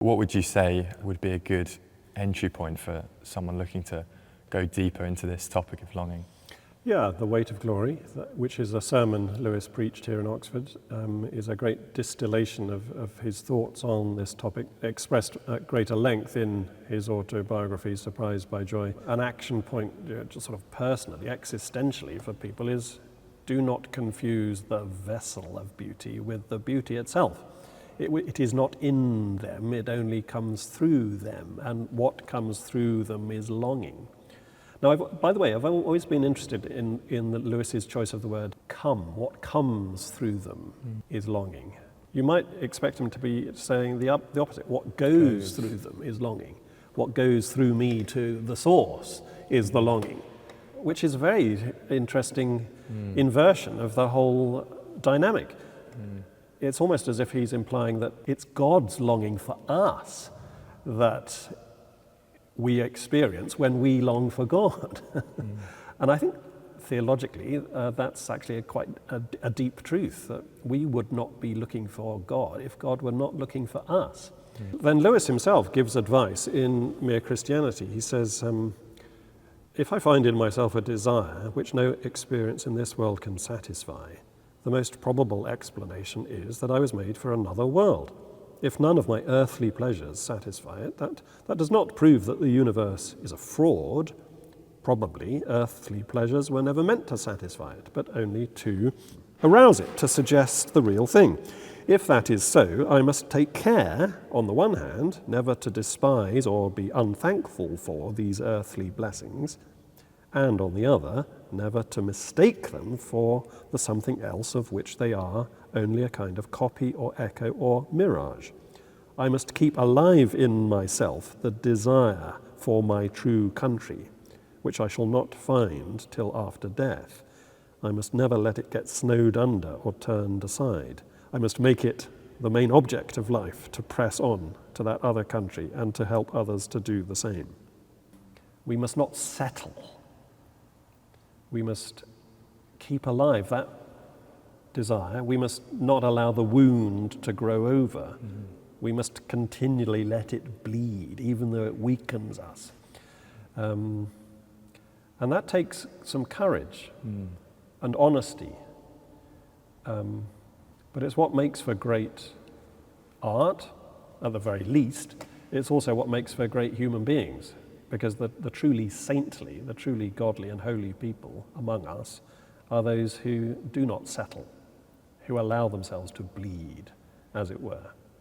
What would you say would be a good entry point for someone looking to go deeper into this topic of longing? Yeah, The Weight of Glory, which is a sermon Lewis preached here in Oxford, is a great distillation of his thoughts on this topic, expressed at greater length in his autobiography, Surprised by Joy. An action point, just sort of personally, existentially for people is, do not confuse the vessel of beauty with the beauty itself. It is not in them, it only comes through them, and what comes through them is longing. Now, by the way, I've always been interested in Lewis's choice of the word come. What comes through them is longing. You might expect him to be saying the opposite. What goes through them is longing. What goes through me to the source is the longing, which is a very interesting inversion of the whole dynamic. It's almost as if he's implying that it's God's longing for us that we experience when we long for God. And I think theologically that's actually quite a deep truth, that we would not be looking for God if God were not looking for us. Then Lewis himself gives advice in Mere Christianity. He says, if I find in myself a desire which no experience in this world can satisfy, the most probable explanation is that I was made for another world. If none of my earthly pleasures satisfy it, that does not prove that the universe is a fraud. Probably earthly pleasures were never meant to satisfy it, but only to arouse it, to suggest the real thing. If that is so, I must take care, on the one hand, never to despise or be unthankful for these earthly blessings, and on the other, never to mistake them for the something else of which they are only a kind of copy or echo or mirage. I must keep alive in myself the desire for my true country, which I shall not find till after death. I must never let it get snowed under or turned aside. I must make it the main object of life to press on to that other country and to help others to do the same. We must not settle. We must keep alive that desire. We must not allow the wound to grow over. We must continually let it bleed, even though it weakens us. And that takes some courage and honesty. But it's what makes for great art, at the very least. It's also what makes for great human beings, because the truly saintly, the truly godly and holy people among us are those who do not settle, who allow themselves to bleed, as it were.